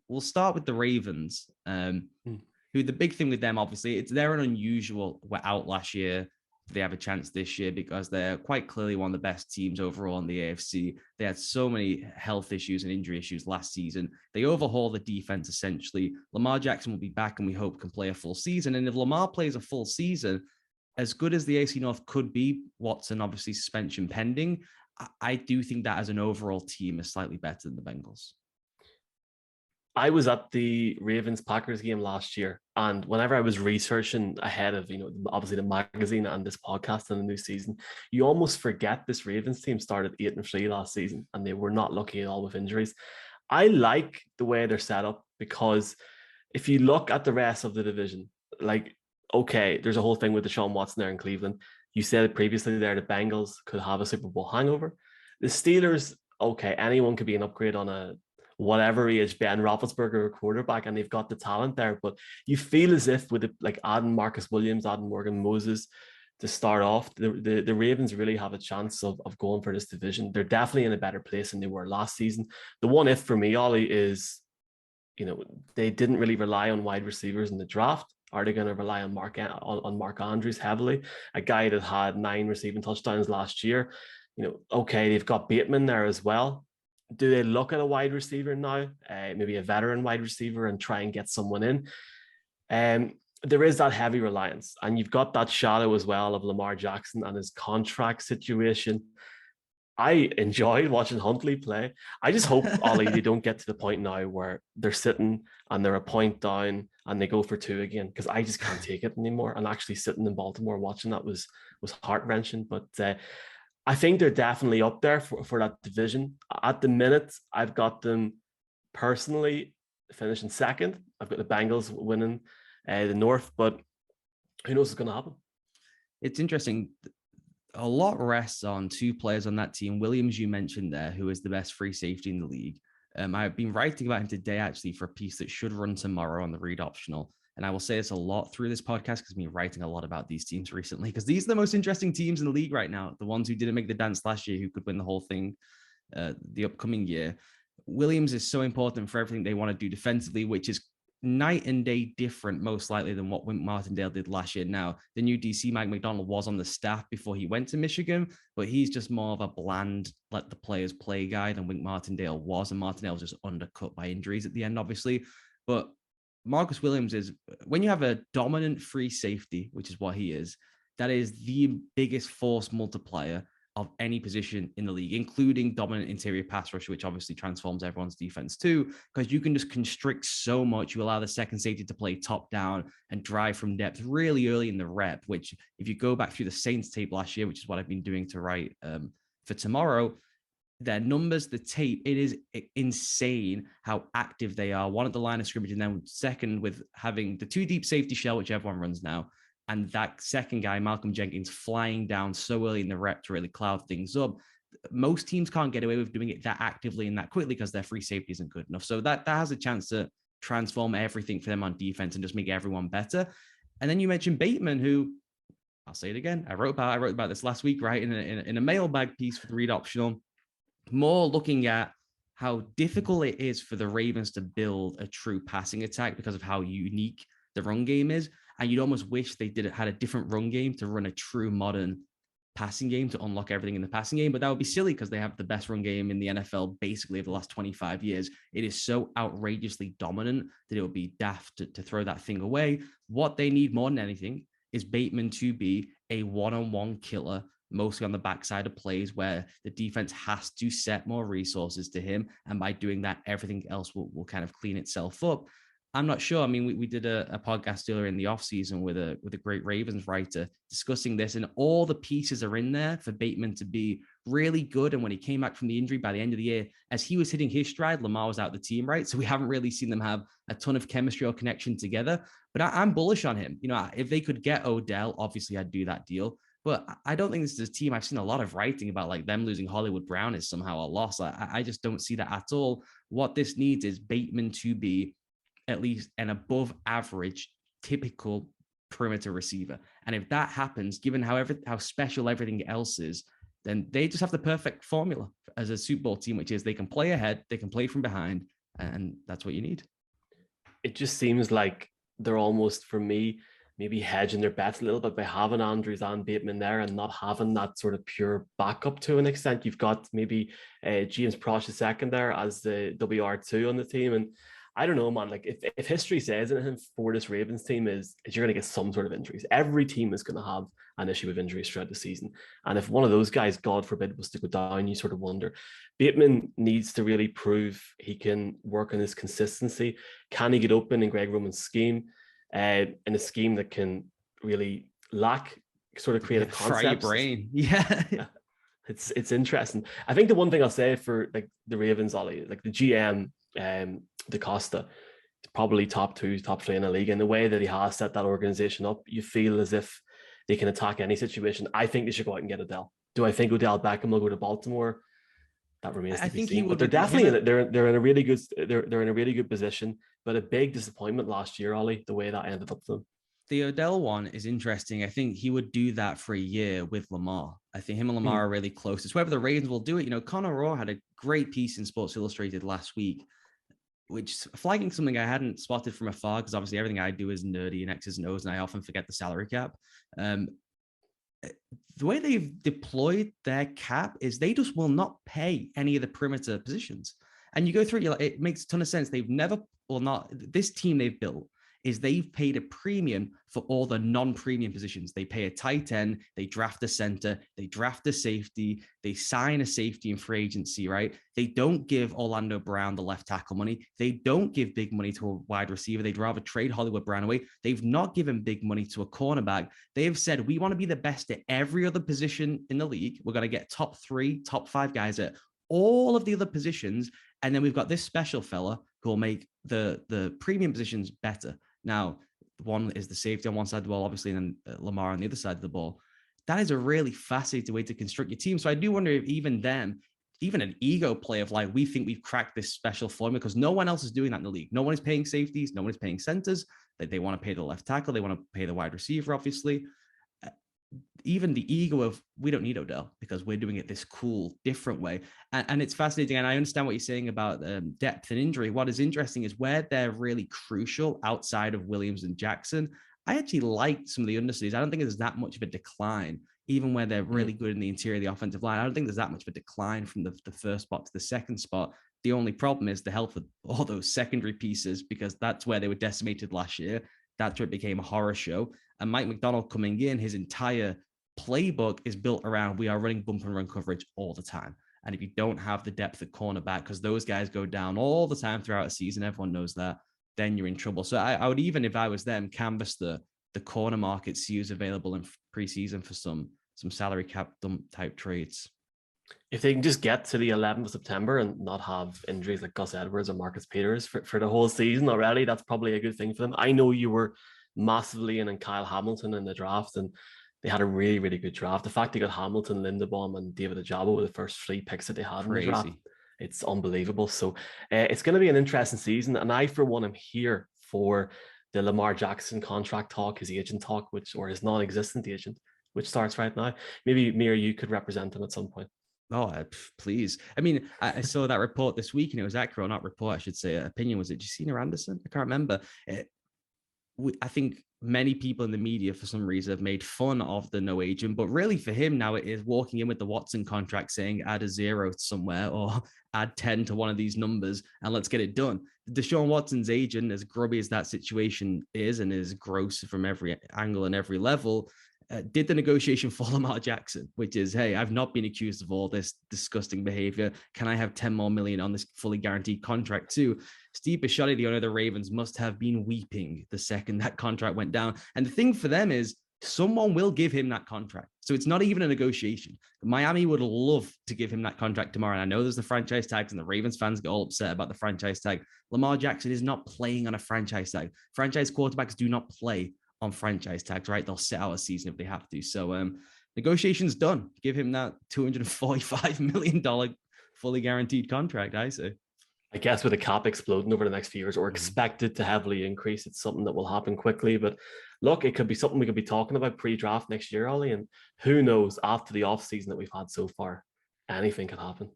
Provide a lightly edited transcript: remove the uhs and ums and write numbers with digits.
we'll start with the Ravens, who the big thing with them, obviously, they're an unusual. We're out last year. They have a chance this year because they're quite clearly one of the best teams overall in the AFC. They had so many health issues and injury issues last season. They overhaul the defense essentially. Lamar Jackson will be back and we hope can play a full season. And if Lamar plays a full season, as good as the AFC North could be, Watson obviously suspension pending, I do think that as an overall team is slightly better than the Bengals. I was at the Ravens-Packers game last year, and whenever I was researching ahead of, obviously the magazine and this podcast and the new season, you almost forget this Ravens team started 8-3 last season, and they were not lucky at all with injuries. I like the way they're set up because if you look at the rest of the division, okay, there's a whole thing with Deshaun Watson there in Cleveland. You said previously there the Bengals could have a Super Bowl hangover. The Steelers, okay, anyone could be an upgrade on a whatever age Ben Roethlisberger quarterback, and they've got the talent there. But you feel as if with adding Marcus Williams, adding Morgan Moses to start off, the Ravens really have a chance of going for this division. They're definitely in a better place than they were last season. The one if for me, Ollie, is they didn't really rely on wide receivers in the draft. Are they going to rely on Mark Andrews heavily, a guy that had 9 receiving touchdowns last year? Okay, they've got Bateman there as well. Do they look at a wide receiver now, maybe a veteran wide receiver, and try and get someone in? There is that heavy reliance, and you've got that shadow as well of Lamar Jackson and his contract situation. I enjoyed watching Huntley play. I just hope, Ollie, they don't get to the point now where they're sitting and they're a point down and they go for 2 again, because I just can't take it anymore. And actually sitting in Baltimore watching that was heart-wrenching. But I think they're definitely up there for that division. At the minute, I've got them personally finishing second. I've got the Bengals winning the North, but who knows what's going to happen? It's interesting. A lot rests on 2 players on that team. Williams, you mentioned there, who is the best free safety in the league. I've been writing about him today, actually, for a piece that should run tomorrow on the Read Optional. And I will say this a lot through this podcast because I've been writing a lot about these teams recently, because these are the most interesting teams in the league right now. The ones who didn't make the dance last year, who could win the whole thing the upcoming year. Williams is so important for everything they want to do defensively, which is night and day different, most likely, than what Wink Martindale did last year. Now, the new DC, Mike McDonald, was on the staff before he went to Michigan, but he's just more of a bland, let the players play guy than Wink Martindale was. And Martindale was just undercut by injuries at the end, obviously. But Marcus Williams is, when you have a dominant free safety, which is what he is, that is the biggest force multiplier of any position in the league, including dominant interior pass rush, which obviously transforms everyone's defense too, because you can just constrict so much. You allow the second safety to play top down and drive from depth really early in the rep, which if you go back through the Saints tape last year, which is what I've been doing to write for tomorrow, their numbers, the tape, it is insane how active they are. One at the line of scrimmage, and then second with having the 2 deep safety shell, which everyone runs now. And that second guy, Malcolm Jenkins, flying down so early in the rep to really cloud things up. Most teams can't get away with doing it that actively and that quickly because their free safety isn't good enough. So that has a chance to transform everything for them on defense and just make everyone better. And then you mentioned Bateman, who, I'll say it again, I wrote about this last week, right, in a mailbag piece for the Read Optional, more looking at how difficult it is for the Ravens to build a true passing attack because of how unique the run game is. And you'd almost wish they had a different run game to run a true modern passing game to unlock everything in the passing game. But that would be silly because they have the best run game in the NFL basically over the last 25 years. It is so outrageously dominant that it would be daft to throw that thing away. What they need more than anything is Bateman to be a one-on-one killer, mostly on the backside of plays where the defense has to set more resources to him. And by doing that, everything else will kind of clean itself up. I'm not sure. I mean, we did a podcast earlier in the offseason with a great Ravens writer discussing this, and all the pieces are in there for Bateman to be really good. And when he came back from the injury by the end of the year, as he was hitting his stride, Lamar was out of the team, right? So we haven't really seen them have a ton of chemistry or connection together. But I'm bullish on him. If they could get Odell, obviously I'd do that deal. But I don't think this is a team. I've seen a lot of writing about like them losing Hollywood Brown is somehow a loss. I just don't see that at all. What this needs is Bateman to be at least an above average, typical perimeter receiver. And if that happens, given how special everything else is, then they just have the perfect formula as a Super Bowl team, which is they can play ahead, they can play from behind, and that's what you need. It just seems like they're almost, for me, maybe hedging their bets a little bit by having Andrews and Bateman there and not having that sort of pure backup to an extent. You've got maybe James Prosh II there as the WR2 on the team. And I don't know, man, like if history says anything for this Ravens team is you're going to get some sort of injuries. Every team is going to have an issue with injuries throughout the season. And if one of those guys, God forbid, was to go down, you sort of wonder. Bateman needs to really prove he can work on his consistency. Can he get open in Greg Roman's scheme? In a scheme that can really lack sort of creative concepts. Fry your brain. Yeah. It's interesting. I think the one thing I'll say for like the Ravens, Ollie, like the GM, DaCosta, probably top 2, top 3 in the league. And the way that he has set that organization up, you feel as if they can attack any situation. I think they should go out and get Odell. Do I think Odell Beckham will go to Baltimore? That remains to be seen. But they're definitely they're in a really good they're in a really good position. But a big disappointment last year, Ollie, the way that ended up for them. The Odell one is interesting. I think he would do that for a year with Lamar. I think him and Lamar are really close. It's whether the Ravens will do it. You know, Conor Rohr had a great piece in Sports Illustrated last week, which flagging something I hadn't spotted from afar, because obviously everything I do is nerdy and X's and O's, and I often forget the salary cap. The way they've deployed their cap is they just will not pay any of the perimeter positions. And you go through it, it makes a ton of sense. They've never, or not, this team they've built is they've paid a premium for all the non-premium positions. They pay a tight end, they draft a center, they draft a safety, they sign a safety in free agency, right? They don't give Orlando Brown the left tackle money. They don't give big money to a wide receiver. They'd rather trade Hollywood Brown away. They've not given big money to a cornerback. They have said, we want to be the best at every other position in the league. We're going to get top 3, top 5 guys at all of the other positions. And then we've got this special fella who will make the premium positions better. Now, one is the safety on one side of the ball, obviously, and then Lamar on the other side of the ball. That is a really fascinating way to construct your team. So I do wonder if even them, even an ego play of like, we think we've cracked this special formula, because no one else is doing that in the league. No one is paying safeties. No one is paying centers. They want to pay the left tackle. They want to pay the wide receiver, obviously. Even the ego of, we don't need Odell because we're doing it this cool, different way. And it's fascinating. And I understand what you're saying about depth and injury. What is interesting is where they're really crucial outside of Williams and Jackson. I actually like some of the understudies. I don't think there's that much of a decline, even where they're really good in the interior of the offensive line. I don't think there's that much of a decline from the first spot to the second spot. The only problem is the health of all those secondary pieces, because that's where they were decimated last year. That's where it became a horror show. And Mike McDonald coming in, his entire playbook is built around, we are running bump and run coverage all the time. And if you don't have the depth at cornerback, because those guys go down all the time throughout a season, everyone knows that, then you're in trouble. So I would, even if I was them, canvass the corner market, see who's available in preseason for some salary cap dump type trades. If they can just get to the 11th of September and not have injuries like Gus Edwards or Marcus Peters for the whole season already, that's probably a good thing for them. I know you were massively in Kyle Hamilton in the draft, and they had a really, really good draft. The fact they got Hamilton, Linderbaum, and David Ojabo were the first 3 picks that they had in the draft. It's unbelievable. So it's going to be an interesting season. And I, for one, am here for the Lamar Jackson contract talk, his agent talk, or his non-existent agent, which starts right now. Maybe me or you could represent him at some point. Oh, please. I mean, I saw that report this week, and it was accurate, or not report, I should say. Opinion, was it Jacina Anderson? I can't remember. I think many people in the media, for some reason, have made fun of the no agent, but really for him now, it is walking in with the Watson contract saying add a 0 somewhere or add 10 to one of these numbers and let's get it done. Deshaun Watson's agent, as grubby as that situation is and is gross from every angle and every level, did the negotiation for Lamar Jackson, which is, hey, I've not been accused of all this disgusting behavior. Can I have 10 more million on this fully guaranteed contract too? Steve Bisciotti, the owner of the Ravens, must have been weeping the second that contract went down. And the thing for them is someone will give him that contract. So it's not even a negotiation. Miami would love to give him that contract tomorrow. And I know there's the franchise tags and the Ravens fans get all upset about the franchise tag. Lamar Jackson is not playing on a franchise tag. Franchise quarterbacks do not play on franchise tags, right? They'll sit out a season if they have to. So negotiations done. Give him that $245 million fully guaranteed contract, I say. I guess with the cap exploding over the next few years, or expected to heavily increase, it's something that will happen quickly. But look, it could be something we could be talking about pre-draft next year, Ollie. And who knows, after the off season that we've had so far, anything could happen.